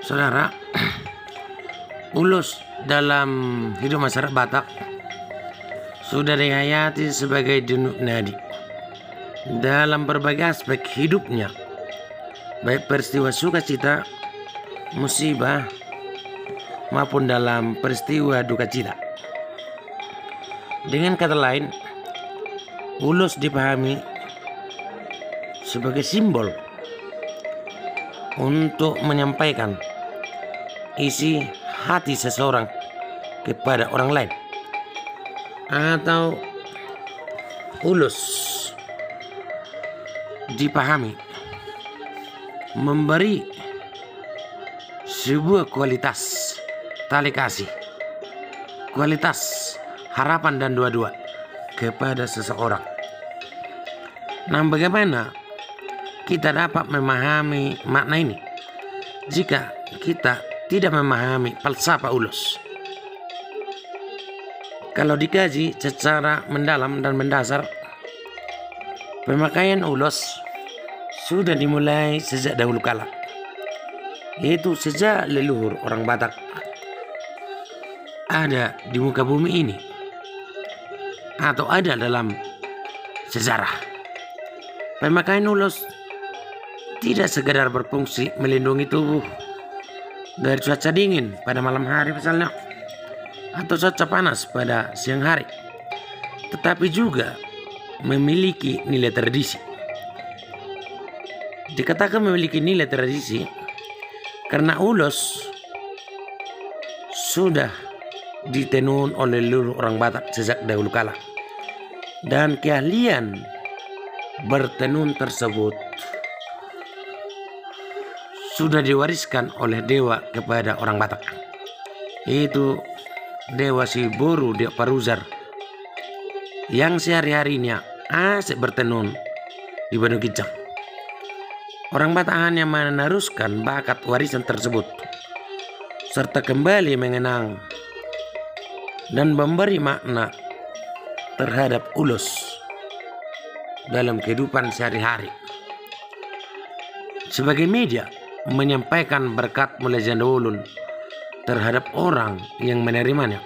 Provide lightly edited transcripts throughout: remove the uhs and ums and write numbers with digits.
Saudara, ulus dalam hidup masyarakat Batak sudah dihayati sebagai denyut nadi dalam berbagai aspek hidupnya, baik peristiwa sukacita, musibah, maupun dalam peristiwa duka cita. Dengan kata lain, ulus dipahami sebagai simbol untuk menyampaikan isi hati seseorang kepada orang lain, atau ulus dipahami memberi sebuah kualitas tali kasih, kualitas harapan dan doa-doa kepada seseorang. Nah, bagaimana kita dapat memahami makna ini jika kita tidak memahami falsafah ulus? Kalau dikaji secara mendalam dan mendasar, pemakaian ulus sudah dimulai sejak dahulu kala, yaitu sejak leluhur orang Batak ada di muka bumi ini atau ada dalam sejarah. Pemakaian ulus tidak sekedar berfungsi melindungi tubuh dari cuaca dingin pada malam hari misalnya, atau cuaca panas pada siang hari, tetapi juga memiliki nilai tradisi. Dikatakan memiliki nilai tradisi karena ulus sudah ditenun oleh seluruh orang Batak sejak dahulu kala, dan keahlian bertenun tersebut sudah diwariskan oleh dewa kepada orang Batak, yaitu Dewa Siboru Dewa Paruzar, yang sehari-harinya asik bertenun di Banu Kijang. Orang Batak hanya meneruskan bakat warisan tersebut serta kembali mengenang dan memberi makna terhadap ulus dalam kehidupan sehari-hari sebagai media menyampaikan berkat mulai ulun terhadap orang yang menerimanya,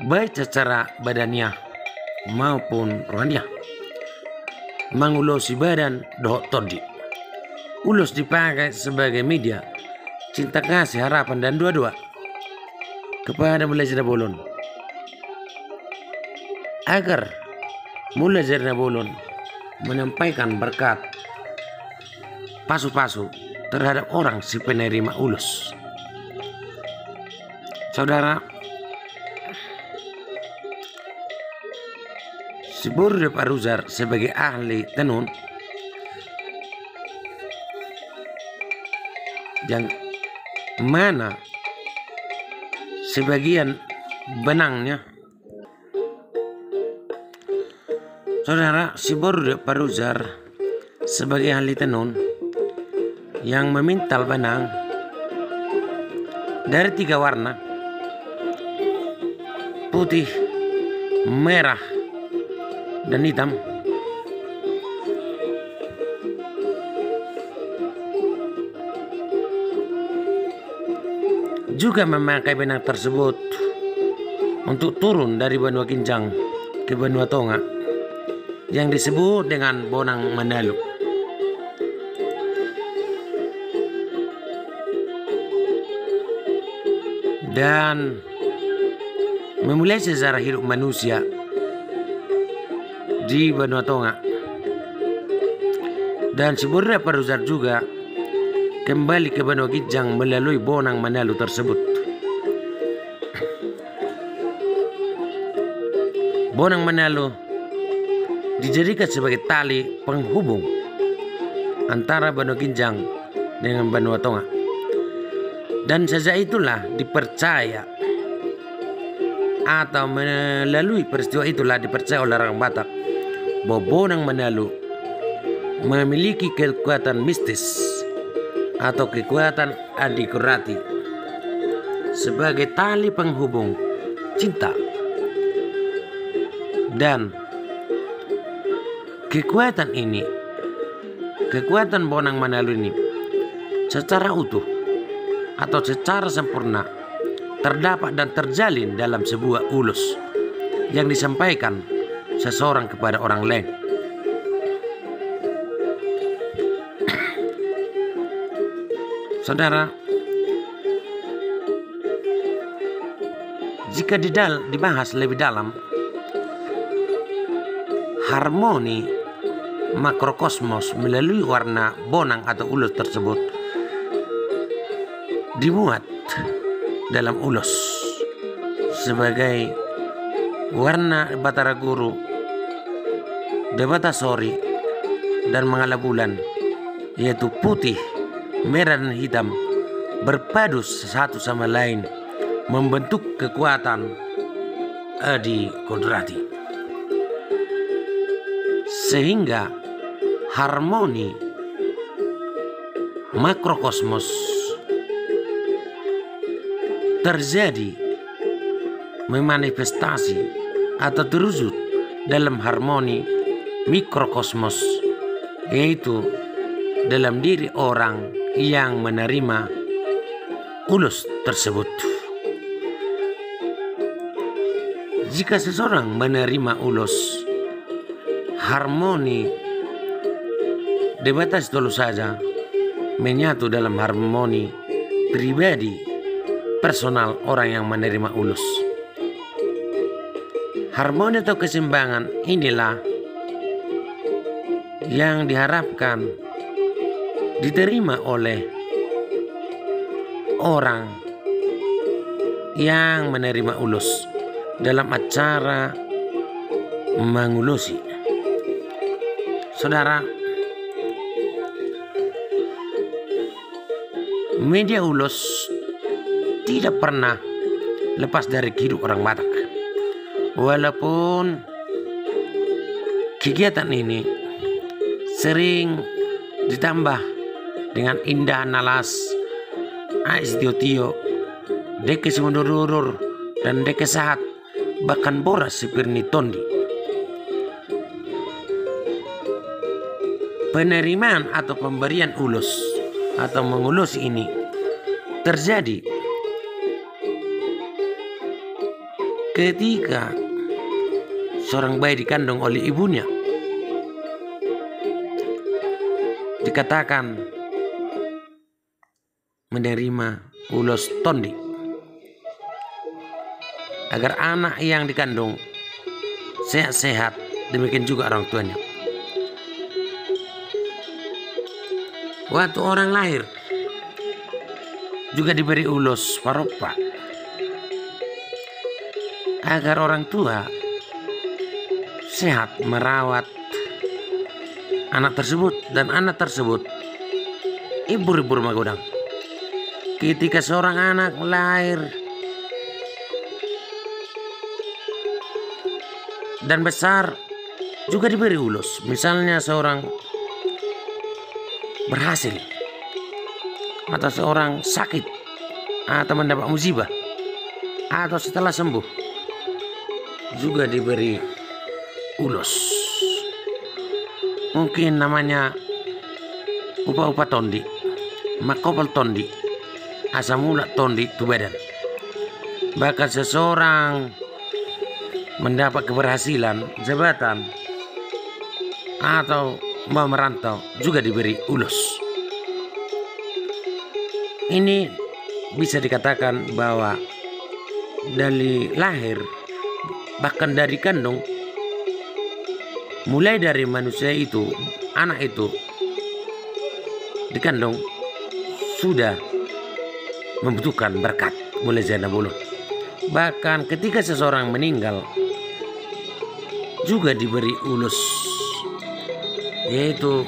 baik secara badaniah maupun rohaniah. Mengulusi badan dohok todi, ulus dipakai sebagai media cinta kasih, harapan dan doa-doa kepada mulai ulun, agar mulai ulun menyampaikan berkat pasu-pasu terhadap orang si penerima ulus. Saudara, Siboru Dewa Paruzar sebagai ahli tenun yang mana sebagian benangnya, saudara, Siboru Dewa Paruzar sebagai ahli tenun yang memintal benang dari 3 warna, putih, merah, dan hitam, juga memakai benang tersebut untuk turun dari Benua Kinjang ke Benua Tonga yang disebut dengan Bonang Mandalu. Dan memulai sejarah hidup manusia di Benua Tonga. Dan Siboru Dewa Paruzar juga kembali ke Benua Kijang melalui Bonang Mandalu tersebut. Bonang Mandalu dijadikan sebagai tali penghubung antara Benua Kijang dengan Benua Tonga. Dan sejak itulah dipercaya, atau melalui peristiwa itulah dipercaya oleh orang Batak bahwa Bonang Mandalu memiliki kekuatan mistis atau kekuatan adikurati sebagai tali penghubung cinta. Dan kekuatan ini, kekuatan Bonang Mandalu ini secara utuh atau secara sempurna terdapat dan terjalin dalam sebuah ulus yang disampaikan seseorang kepada orang lain. Saudara, jika dibahas lebih dalam, harmoni makrokosmos melalui warna bonang atau ulus tersebut dimuat dalam ulus sebagai warna batara guru, debata sori, dan mangala bulan, yaitu putih, merah, dan hitam berpadu satu sama lain membentuk kekuatan Adi Kodrati, sehingga harmoni makrokosmos terjadi memanifestasi atau terwujud dalam harmoni mikrokosmos, yaitu dalam diri orang yang menerima ulus tersebut. Jika seseorang menerima ulus, harmoni debatas dulu saja menyatu dalam harmoni pribadi personal orang yang menerima ulus. Harmoni atau keseimbangan inilah yang diharapkan diterima oleh orang yang menerima ulus dalam acara mengulusi. Saudara, media ulus tidak pernah lepas dari kehidupan orang Batak. Walaupun kegiatan ini sering ditambah dengan indah nalas, ais tio, deke semundurur, dan deke sahat, bahkan boras sipirni tondi. Penerimaan atau pemberian ulus atau mengulus ini terjadi ketika seorang bayi dikandung oleh ibunya. Dikatakan menerima ulus tondi agar anak yang dikandung sehat-sehat, demikian juga orang tuanya. Waktu orang lahir juga diberi ulus paropa agar orang tua sehat merawat anak tersebut, dan anak tersebut ibu rumah godang. Ketika seorang anak lahir dan besar juga diberi ulus. Misalnya seorang berhasil atau seorang sakit atau mendapat musibah atau setelah sembuh juga diberi ulus. Mungkin namanya upa-upa tondi, makopal tondi, asam ulat tondi tu badan. Bahkan seseorang mendapat keberhasilan, jabatan, atau mau merantau juga diberi ulus. Ini bisa dikatakan bahwa dari lahir, bahkan dari kandung, mulai dari manusia itu, anak itu dikandung sudah membutuhkan berkat mulai zana bulu. Bahkan ketika seseorang meninggal juga diberi ulus, yaitu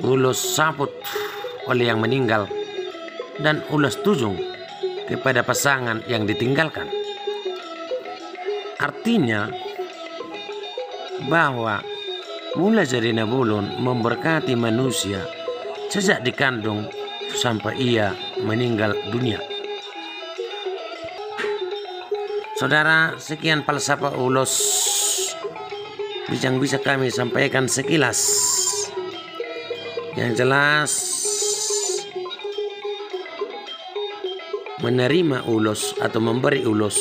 ulus saput oleh yang meninggal dan ulus tujung kepada pasangan yang ditinggalkan. Artinya bahwa mulai dari Nabulun memberkati manusia sejak dikandung sampai ia meninggal dunia. Saudara, sekian falsafah ulus yang bisa kami sampaikan sekilas. Yang jelas menerima ulos atau memberi ulos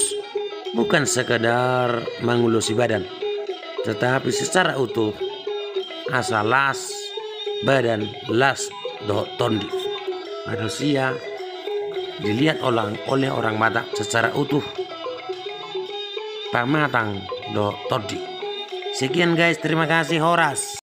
bukan sekadar mengulusi badan, tetapi secara utuh asal las badan las do tondi. Manusia dilihat oleh orang matang secara utuh, pamatang do tondi. Sekian guys, terima kasih Horas.